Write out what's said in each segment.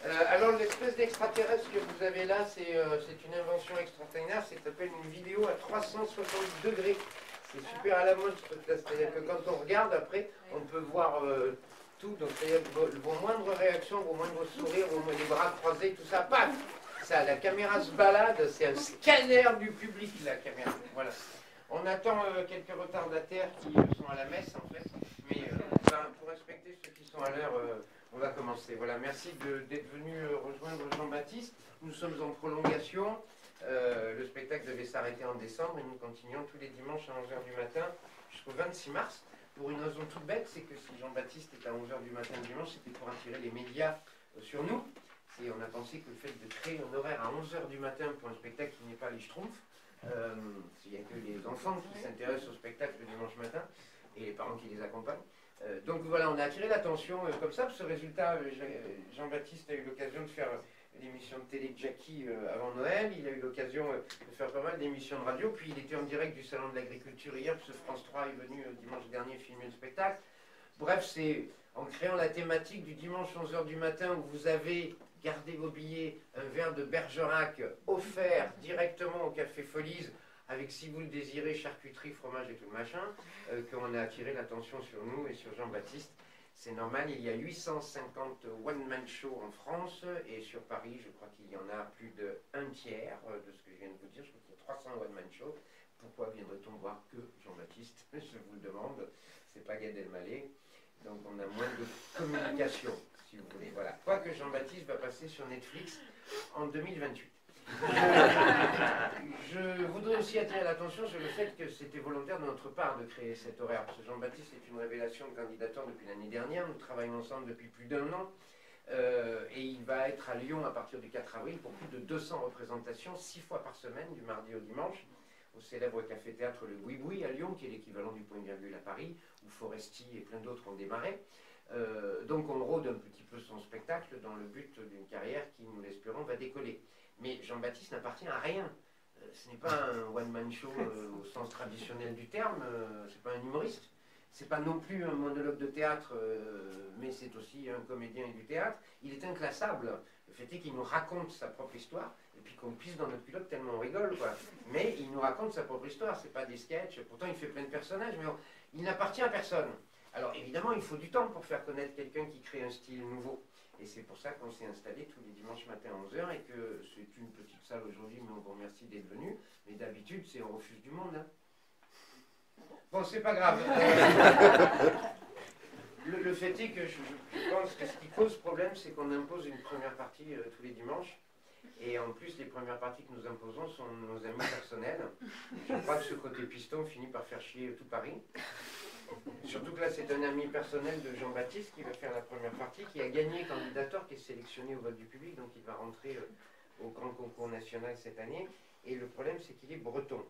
Alors l'espèce d'extraterrestre que vous avez là, c'est une invention extraordinaire, ça s'appelle une vidéo à 360 degrés. C'est super à la mode, c'est-à-dire que quand on regarde après, on peut voir tout, donc c'est-à-dire vos moindres réactions, vos moindres sourires, les bras croisés, tout ça, paf. Ça, la caméra se balade, c'est un scanner du public, la caméra. Voilà. On attend quelques retardataires qui sont à la messe, en fait, mais pour respecter ceux qui sont à l'heure, on va commencer. Voilà, merci d'être venu rejoindre Jean-Baptiste. Nous sommes en prolongation. Le spectacle devait s'arrêter en décembre et nous continuons tous les dimanches à 11 h du matin jusqu'au 26 mars. Pour une raison toute bête, c'est que si Jean-Baptiste est à 11 h du matin le dimanche, c'était pour attirer les médias sur nous. Et on a pensé que le fait de créer un horaire à 11 h du matin pour un spectacle qui n'est pas les Schtroumpfs, il n'y a que les enfants qui s'intéressent au spectacle le dimanche matin et les parents qui les accompagnent. Donc voilà, on a attiré l'attention comme ça. Ce résultat, Jean-Baptiste a eu l'occasion de faire l'émission de télé Jackie avant Noël. Il a eu l'occasion de faire pas mal d'émissions de radio. Puis il était en direct du Salon de l'Agriculture hier, parce que France 3 est venu dimanche dernier filmer le spectacle. Bref, c'est en créant la thématique du dimanche 11 h du matin où vous avez gardé vos billets, un verre de Bergerac offert directement au Café Folies, avec, si vous le désirez, charcuterie, fromage et tout le machin, qu'on a attiré l'attention sur nous et sur Jean-Baptiste. C'est normal, il y a 850 one-man shows en France, et sur Paris, je crois qu'il y en a plus d'un tiers de ce que je viens de vous dire. Je crois qu'il y a 300 one-man shows. Pourquoi viendrait-on voir que Jean-Baptiste? Je vous le demande, c'est pas Gad Elmaleh. Donc on a moins de communication, si vous voulez. Voilà. Quoique Jean-Baptiste va passer sur Netflix en 2028. Je voudrais aussi attirer l'attention sur le fait que c'était volontaire de notre part de créer cet horaire, parce que Jean-Baptiste est une révélation de candidature depuis l'année dernière. Nous travaillons ensemble depuis plus d'1 an, et il va être à Lyon à partir du 4 avril pour plus de 200 représentations, 6 fois par semaine, du mardi au dimanche, au célèbre café-théâtre Le Boui-Boui à Lyon, qui est l'équivalent du Point Virgule à Paris, où Foresti et plein d'autres ont démarré. Donc on rôde un petit peu son spectacle dans le but d'une carrière qui, nous l'espérons, va décoller. Mais Jean-Baptiste n'appartient à rien. Ce n'est pas un one-man show au sens traditionnel du terme, c'est pas un humoriste, c'est pas non plus un monologue de théâtre, mais c'est aussi un comédien et du théâtre. Il est inclassable. Le fait est qu'il nous raconte sa propre histoire, et puis qu'on pisse dans notre culotte tellement on rigole, quoi. Mais il nous raconte sa propre histoire, c'est pas des sketchs, pourtant il fait plein de personnages, mais il n'appartient à personne. Alors évidemment, il faut du temps pour faire connaître quelqu'un qui crée un style nouveau. Et c'est pour ça qu'on s'est installé tous les dimanches matin à 11 h et que c'est une petite salle aujourd'hui, mais on vous remercie d'être venu. Mais d'habitude, c'est on refuse du monde. Hein. Bon, c'est pas grave. Le fait est que je pense que ce qui cause problème, c'est qu'on impose une première partie tous les dimanches. Et en plus, les premières parties que nous imposons sont nos amis personnels. Je crois que ce côté piston finit par faire chier tout Paris. Surtout que là, c'est un ami personnel de Jean-Baptiste qui va faire la première partie, qui a gagné candidateur, qui est sélectionné au vote du public, donc il va rentrer au grand concours national cette année. Et le problème, c'est qu'il est breton.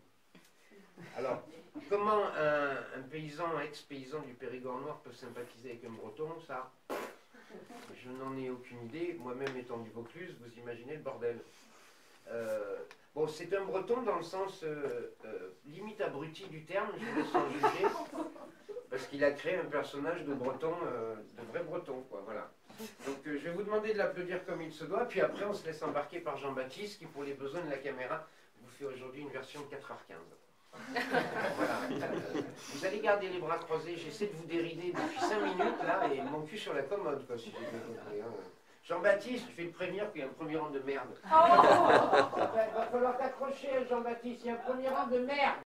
Alors, comment un paysan, ex-paysan du Périgord noir peut sympathiser avec un breton, ça, je n'en ai aucune idée. Moi-même étant du Vaucluse, vous imaginez le bordel. Bon, c'est un breton dans le sens limite abruti du terme, je vous laisse en juger, parce qu'il a créé un personnage de breton, de vrai breton, quoi, voilà. Donc je vais vous demander de l'applaudir comme il se doit, puis après on se laisse embarquer par Jean-Baptiste, qui pour les besoins de la caméra, vous fait aujourd'hui une version de 4 h 15. Voilà. Vous allez garder les bras croisés, j'essaie de vous dérider depuis 5 minutes, là, et mon cul sur la commode, quoi, si j'ai bien compris, hein. Jean-Baptiste, je vais le prévenir qu'il y a un premier rang de merde. Il va falloir t'accrocher, Jean-Baptiste, il y a un premier rang de merde.